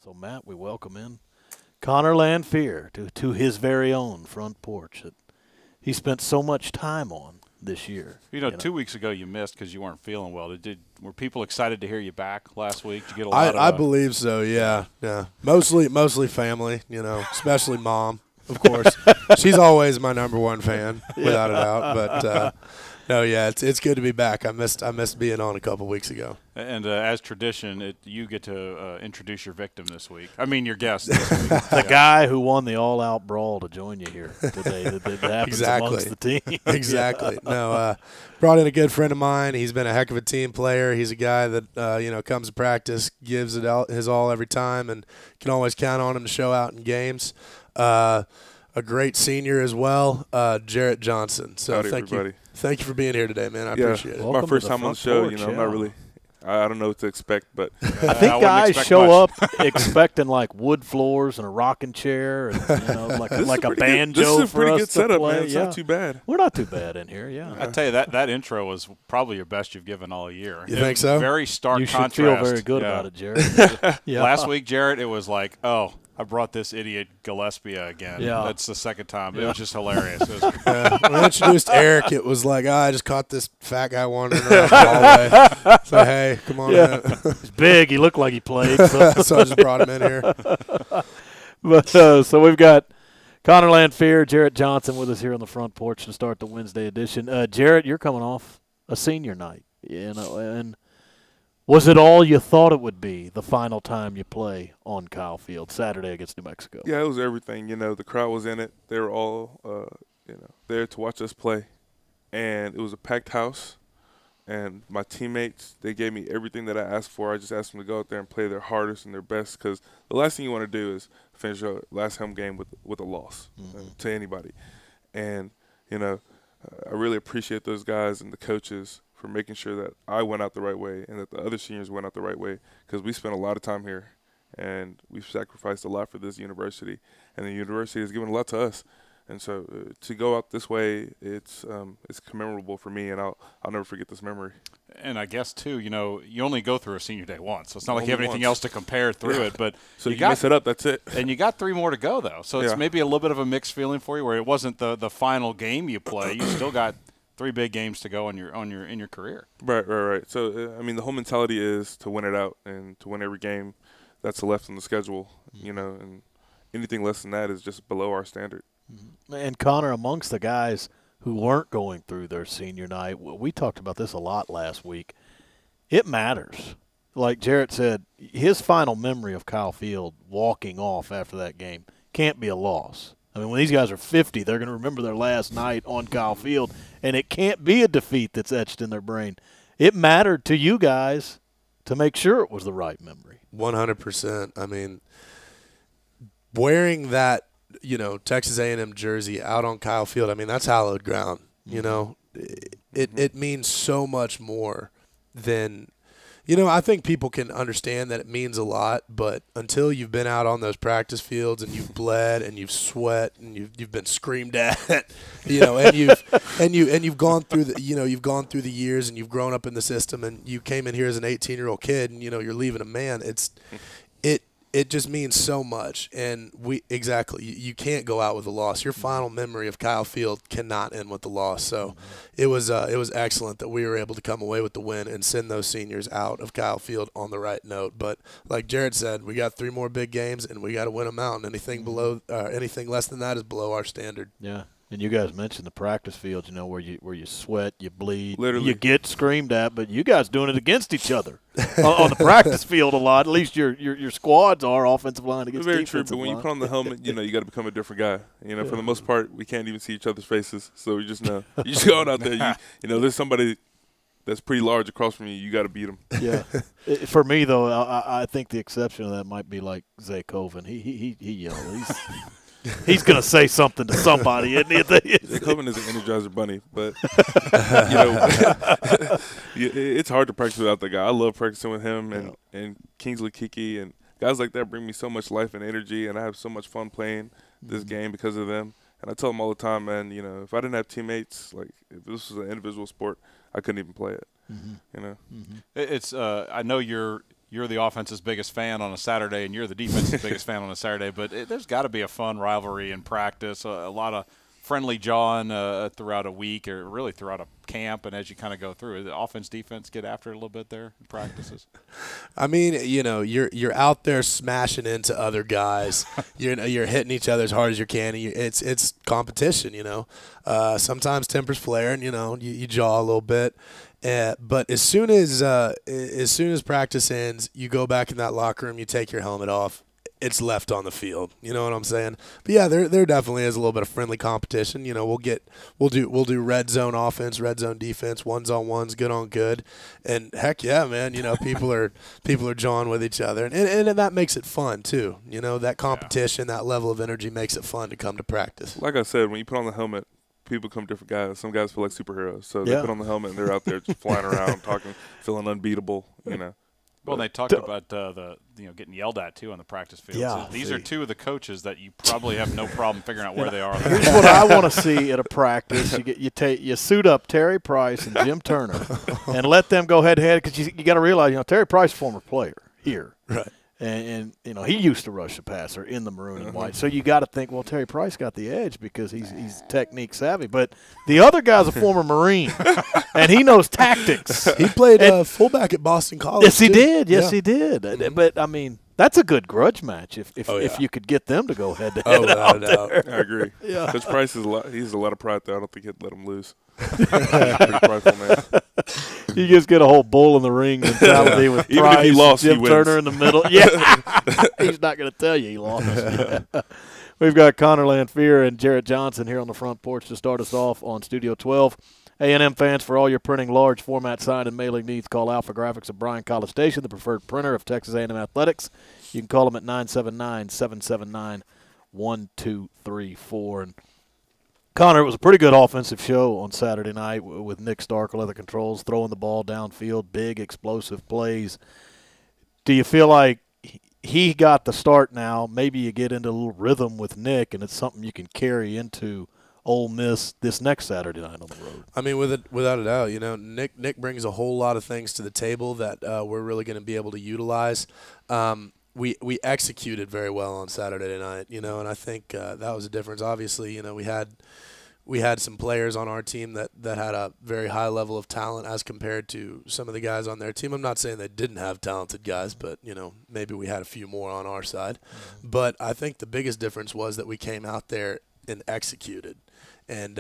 So, Matt, we welcome in Connor Lanfear to his very own front porch that he spent so much time on this year. 2 weeks ago you missed because you weren't feeling well. Were people excited to hear you back last week? Did you get a lot I believe so. Yeah. Mostly family. Especially mom, of course. She's always my number one fan, without a doubt. But no, yeah, it's good to be back. I missed being on a couple weeks ago. And as tradition, you get to introduce your victim this week. I mean, your guest this week. The guy who won the all-out brawl to join you here today. That happens amongst the team. Exactly. No, brought in a good friend of mine. He's been a heck of a team player. He's a guy that comes to practice, gives it his all every time, and can always count on him to show out in games. A great senior as well, Jarrett Johnson. So Howdy, thank everybody. you. Thank you for being here today, man. I appreciate it. Welcome my first to the time on the front show. porch, I'm not really – I don't know what to expect, but I think I wouldn't guys expect show much. up expecting like wood floors and a rocking chair and like this is a pretty banjo good. This is a for pretty us good to setup, play. man. It's Yeah. not too bad. We're not too bad in here. Yeah, I tell you, that intro was probably your best you've given all year. You think so? Very stark you should contrast. feel very good Yeah. about it, Jarrett. Yeah. Last week, Jarrett, it was like, oh, I brought this idiot Gillespie again. Yeah. That's the second time. It Yeah. was just hilarious. It was When I introduced Eric, it was like, I just caught this fat guy wandering around the hallway. So, hey, come on in. He's big. He looked like he played. So, So I just brought him in here. but so we've got Connor Lanfear, Jarrett Johnson with us here on the front porch to start the Wednesday edition. Jarrett, you're coming off a senior night, and was it all you thought it would be the final time you play on Kyle Field Saturday against New Mexico? Yeah, it was everything. The crowd was in it. They were all, there to watch us play. And it was a packed house. And my teammates, they gave me everything that I asked for. I just asked them to go out there and play their hardest and their best because the last thing you want to do is finish your last home game with a loss to anybody. And, I really appreciate those guys and the coaches for making sure that I went out the right way and that the other seniors went out the right way because we spent a lot of time here and we've sacrificed a lot for this university, and the university has given a lot to us. And so to go out this way, it's commemorable for me, and I'll never forget this memory. And I guess, too, you only go through a senior day once. So it's not like you have Only anything once. else to compare through it. But So you mess it up, that's it. And you got 3 more to go, though. So it's Yeah. maybe a little bit of a mixed feeling for you where it wasn't the final game you play. You still got 3 big games to go in your career. Right. So, the whole mentality is to win it out and to win every game that's left on the schedule, and anything less than that is just below our standard. And Connor, amongst the guys who weren't going through their senior night, we talked about this a lot last week. It matters. Like Jarrett said, his final memory of Kyle Field walking off after that game can't be a loss. I mean, when these guys are 50, they're going to remember their last night on Kyle Field, and it can't be a defeat that's etched in their brain. It mattered to you guys to make sure it was the right memory. 100%. I mean, wearing that, Texas A&M jersey out on Kyle Field, that's hallowed ground. It means so much more than I think people can understand that it means a lot, but until you've been out on those practice fields and you've bled and you've sweat and you've been screamed at, and you've gone through the years and you've grown up in the system and you came in here as an 18-year-old kid and you're leaving a man. It just means so much, and you can't go out with a loss. Your final memory of Kyle Field cannot end with a loss. So it was excellent that we were able to come away with the win and send those seniors out of Kyle Field on the right note. But like Jarrett said, we got 3 more big games, and we got to win them out. And anything less than that is below our standard. Yeah. And you guys mentioned the practice field, where you sweat, you bleed, Literally. you get screamed at, but you guys doing it against each other on the practice field a lot. At least your squads are offensive line against Very defensive true, but when you line. put on the helmet, you got to become a different guy. For the most part, we can't even see each other's faces, so we just know. You just go out there, there's somebody that's pretty large across from you. You got to beat them. Yeah. For me, though, I think the exception of that might be like Zay Coven. He yelled. He's going to say something to somebody, isn't he? Coven is an Energizer bunny, but it's hard to practice without that guy. I love practicing with him and Kingsley Kiki and guys like that bring me so much life and energy, and I have so much fun playing this game because of them. And I tell them all the time, man, if I didn't have teammates, like if this was an individual sport, I couldn't even play it. It's I know you're the offense's biggest fan on a Saturday and you're the defense's biggest fan on a Saturday. But there's got to be a fun rivalry in practice, a lot of friendly jawing throughout a week or really throughout a camp. And as you kind of go through, the offense, defense get after it a little bit there in practices. I mean, you're out there smashing into other guys. You're hitting each other as hard as you can. It's competition, Sometimes tempers flare, and you jaw a little bit. But as soon as practice ends, you go back in that locker room, you take your helmet off. It's left on the field. You know what I'm saying? But yeah, there definitely is a little bit of friendly competition. We'll do red zone offense, red zone defense, ones on ones, good on good, and heck yeah, man. People are jawing with each other, and that makes it fun too. That competition, that level of energy makes it fun to come to practice. Like I said, when you put on the helmet, people become different guys. Some guys feel like superheroes, so they put on the helmet and they're out there just flying around, talking, feeling unbeatable. Well, they talked about getting yelled at too on the practice field. Yeah, so these are two of the coaches that you probably have no problem figuring out where they are. Here's what I want to see at a practice: you suit up Terry Price and Jim Turner, and let them go head to head, because you got to realize Terry Price, former player here, right? And he used to rush the passer in the maroon and white. So you got to think, well, Terry Price got the edge because he's technique savvy. But the other guy's a former Marine, and he knows tactics. He played fullback at Boston College. Yes, he did. Yes, he did. But I mean, that's a good grudge match if you could get them to go head to head. Without a doubt. I agree. Yeah. Coach Price he's a lot of pride there. I don't think he'd let him lose. Pretty prideful man. You just get a whole bull in the ring mentality with Even Price, if he lost, Jim he wins. Turner in the middle. Yeah, he's not going to tell you he lost. We've got Connor Lanfear and Jarrett Johnson here on the front porch to start us off on Studio 12. A&M fans, for all your printing large format sign and mailing needs, call Alpha Graphics of Bryan College Station, the preferred printer of Texas A&M Athletics. You can call them at 979-779-1234. And Connor, it was a pretty good offensive show on Saturday night with Nick Starkel at the controls, throwing the ball downfield, big explosive plays. Do you feel like he got the start now? Maybe you get into a little rhythm with Nick, and it's something you can carry into Ole Miss this next Saturday night on the road. I mean, without a doubt, Nick brings a whole lot of things to the table that we're really going to be able to utilize. We executed very well on Saturday night, and I think that was a difference. Obviously, we had some players on our team that had a very high level of talent as compared to some of the guys on their team. I'm not saying they didn't have talented guys, but maybe we had a few more on our side. Mm-hmm. But I think the biggest difference was that we came out there and executed. And,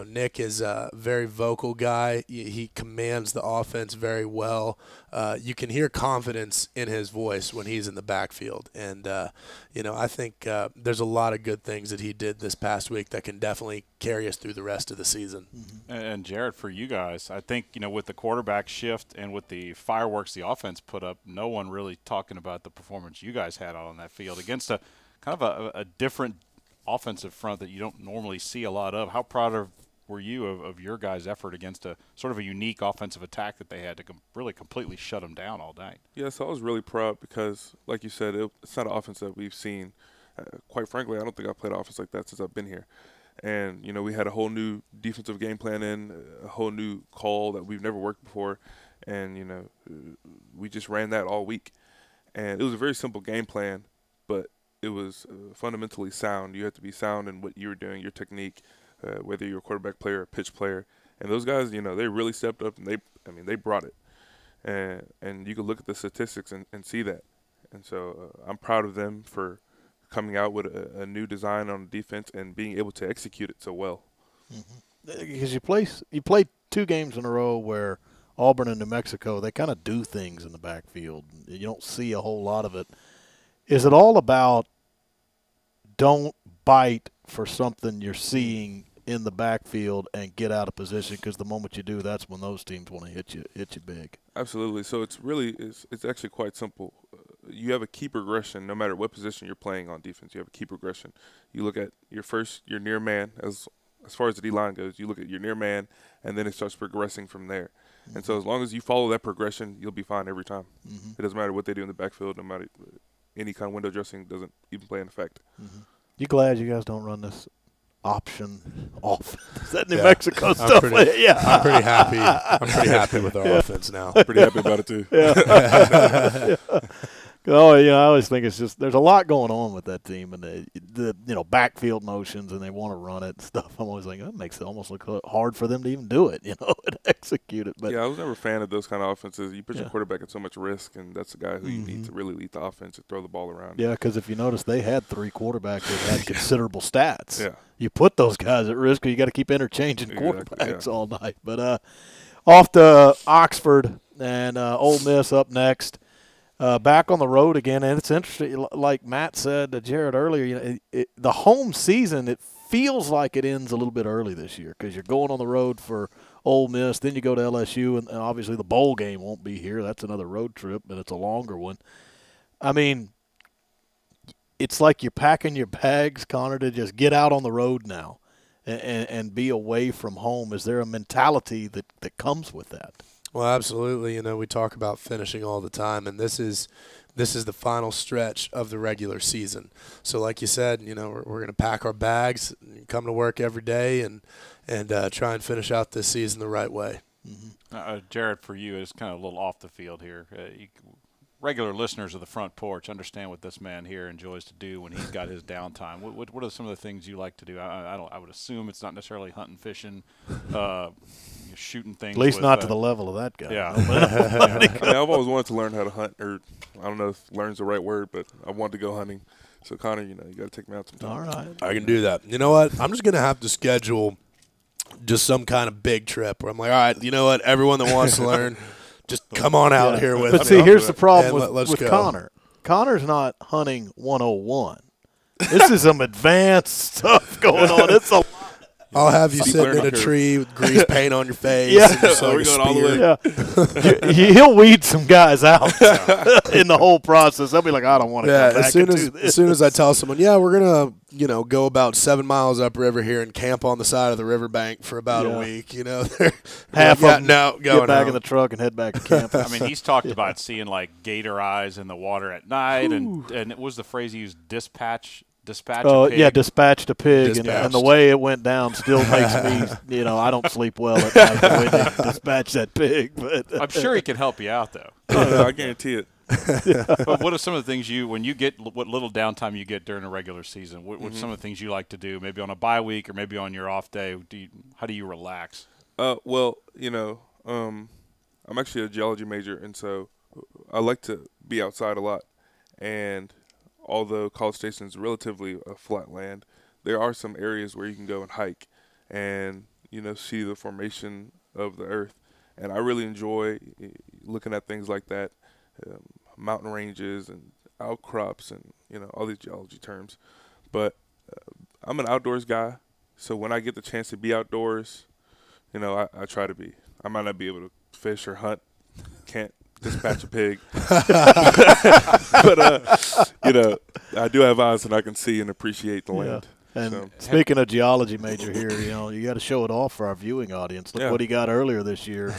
Nick is a very vocal guy. He commands the offense very well. You can hear confidence in his voice when he's in the backfield. And, I think there's a lot of good things that he did this past week that can definitely carry us through the rest of the season. Mm-hmm. And Jarrett, for you guys, I think, with the quarterback shift and with the fireworks the offense put up, no one really talking about the performance you guys had out on that field against a kind of a different offensive front that you don't normally see a lot of. How proud were you of your guys' effort against a sort of a unique offensive attack that they had to really completely shut them down all night? Yes, I was really proud because, like you said, it's not an offense that we've seen. Quite frankly, I don't think I've played an offense like that since I've been here. And, we had a whole new defensive game plan a whole new call that we've never worked before. And, we just ran that all week. And it was a very simple game plan, but it was fundamentally sound. You had to be sound in what you were doing, your technique, whether you're a quarterback player or a pitch player. And those guys, they really stepped up, and they brought it. And you can look at the statistics and see that. And so I'm proud of them for coming out with a new design on defense and being able to execute it so well. Mm-hmm. Because you play 2 games in a row where Auburn and New Mexico, they kind of do things in the backfield. You don't see a whole lot of it. Is it all about don't bite for something you're seeing in the backfield and get out of position? Because the moment you do, that's when those teams want to hit you big. Absolutely. So it's actually quite simple. You have a key progression no matter what position you're playing on defense. You have a key progression. You look at your near man as far as the D-line goes. You look at your near man, and then it starts progressing from there. Mm-hmm. And so as long as you follow that progression, you'll be fine every time. Mm-hmm. It doesn't matter what they do in the backfield, no matter – any kind of window dressing doesn't even play in effect. Mm-hmm. You glad you guys don't run this option offense. Is that New Yeah. Mexico stuff? I'm pretty happy. I'm pretty happy with our Yeah. offense now. Pretty happy about it too. Yeah. Oh, I always think it's just there's a lot going on with that team, and the backfield motions, and they want to run it and stuff. I'm always like, that makes it almost look hard for them to even do it, and execute it. But Yeah, I was never a fan of those kind of offenses. You put your Yeah. quarterback at so much risk, and that's the guy who you need to really lead the offense and throw the ball around. yeah, because if you notice, they had 3 quarterbacks that had considerable stats. Yeah. You put those guys at risk, or you got to keep interchanging Exactly, quarterbacks yeah. all night. But off to Oxford and Ole Miss up next. Back on the road again, and it's interesting. Like Matt said to Jarrett earlier, the home season, it feels like it ends a little bit early this year because you're going on the road for Ole Miss, then you go to LSU, and obviously the bowl game won't be here. That's another road trip, but it's a longer one. I mean, it's like you're packing your bags, Connor, to just get out on the road now and be away from home. Is there a mentality that comes with that? Well, absolutely. We talk about finishing all the time, and this is the final stretch of the regular season. So, like you said, we're going to pack our bags, come to work every day, and try and finish out this season the right way. Mm-hmm. Jarrett, for you, it's kind of a little off the field here. Regular listeners of the Front Porch understand what this man here enjoys to do when he's got his downtime. What are some of the things you like to do? I would assume it's not necessarily hunting, fishing, shooting things. At least with, not to the level of that guy. Yeah. I mean, I've always wanted to learn how to hunt, or I don't know if learn's the right word, but I wanted to go hunting. So, Connor, you got to take me out sometime. All right. I can do that. You know what? I'm just going to have to schedule just some kind of big trip where I'm like, all right, you know what? Everyone that wants to learn, just come on out here with But me. see, here's the problem And let's with go. Connor. Connor's not hunting 101. This is some advanced stuff going on. It's a I'll have you Steep sitting in learning a curve. tree with grease paint on your face. Yeah. And just like We're a going all the spear. way. Yeah. He'll weed some guys out in the whole process. They'll be like, I don't want to Yeah, come back and do this. as soon as I tell someone, yeah, we're gonna, go about 7 miles upriver here and camp on the side of the riverbank for about a Yeah. week, they're Half like, of them no, get going back home. in the truck and head back to camp. I mean, he's talked about seeing like gator eyes in the water at night, and it was the phrase he used, dispatch a pig. Yeah, dispatched a pig, and Dispatched. the way it went down still makes me, I don't sleep well at night the way they dispatch that pig. But I'm sure he can help you out, though. No, I guarantee it. But what are some of the things when you get what little downtime you get during a regular season? What are some of the things you like to do? Maybe on a bye week or maybe on your off day. How do you relax? Well, I'm actually a geology major, and so I like to be outside a lot. And although College Station is relatively a flat land, there are some areas where you can go and hike and, see the formation of the earth. And I really enjoy looking at things like that, mountain ranges and outcrops and, all these geology terms. But I'm an outdoors guy, so when I get the chance to be outdoors, I try to be. I might not be able to fish or hunt, can't dispatch a pig. But, I do have eyes and I can see and appreciate the land. And So- speaking of geology major here, you got to show it off for our viewing audience. Look Yeah. what he got earlier this year.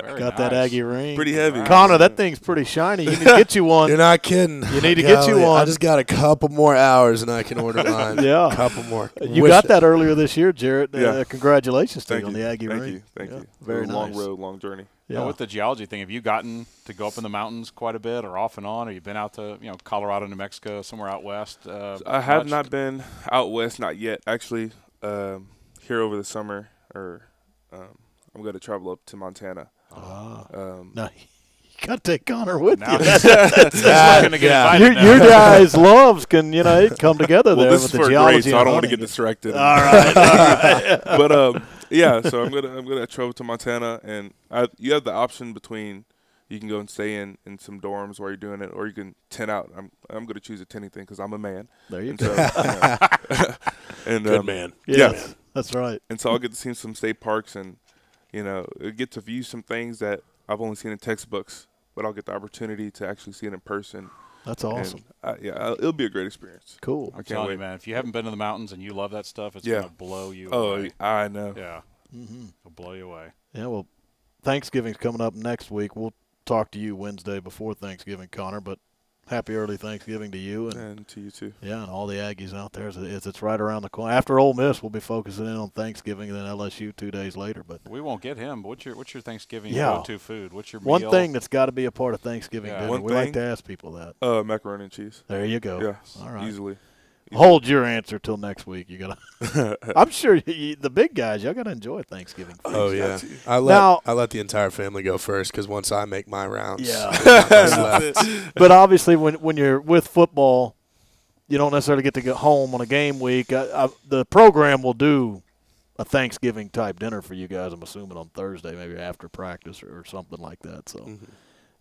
Very Got that nice. Aggie ring. Pretty heavy. Connor, that thing's pretty shiny. You need to get you one. You're not kidding. You need to get you Golly, one. I just got a couple more hours and I can order mine. Yeah. A couple more. You Wish got it. that earlier this year, Jarrett. Yeah. Congratulations to Thank you on you. the Aggie Thank ring. you. Thank Yeah, you. Very It was a long nice. road, long journey. Yeah. Now, with the geology thing, have you gotten to go up in the mountains quite a bit, or off and on? Or you been out to Colorado, New Mexico, somewhere out west? I have much? not been out west, not yet. Actually, here over the summer, I'm going to travel up to Montana. No, you got to take Connor with Now you. that's Yeah, gonna get yeah. invited now. Your guys' loves can, it come together Well, there this with is the for geology. grade, so I and don't want to hunting. get distracted. All right. All right. But yeah, so I'm gonna travel to Montana, and you have the option between you can go and stay in some dorms while you're doing it, or you can tent out. I'm gonna choose a tenting thing because I'm a man. There you And go. so, and Good man. Yeah. That's right. And so I'll get to see some state parks and, get to view some things that I've only seen in textbooks, but I'll get the opportunity to actually see it in person. That's awesome. And, it'll be a great experience. Cool. I'm can't telling wait. you, man, if you haven't been to the mountains and you love that stuff, it's Yeah. going to blow you Oh, away. I know. Yeah, Mm-hmm. it'll blow you away. Yeah, well, Thanksgiving's coming up next week. We'll talk to you Wednesday before Thanksgiving, Connor, but Happy early Thanksgiving to you And to you too. Yeah, and all the Aggies out there. It's right around the corner. After Ole Miss, we'll be focusing in on Thanksgiving and then LSU 2 days later. But we won't get him. But what's your Thanksgiving Yeah. go-to food? What's your one meal? thing that's got to be a part of Thanksgiving Yeah. dinner. One We like thing? to ask people that. Macaroni and cheese. There you go. Yes, All right. easily. Hold your answer till next week. You gotta. I'm sure the big guys, y'all gotta enjoy Thanksgiving. Food. Oh yeah, to. I let the entire family go first because once I make my rounds, Yeah. there's nothing left. But obviously, when you're with football, you don't necessarily get to get home on a game week. The program will do a Thanksgiving type dinner for you guys. I'm assuming on Thursday, maybe after practice or something like that. So. Mhm.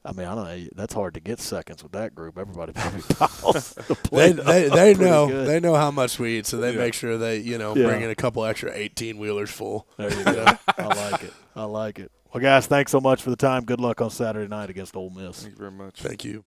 I mean, I don't know. That's hard to get seconds with that group. Everybody probably piles the plate They up pretty know good. they know how much we eat, so they Yeah. make sure they Yeah. bring in a couple extra 18-wheelers full. There you go. I like it. I like it. Well, guys, thanks so much for the time. Good luck on Saturday night against Ole Miss. Thank you very much. Thank you.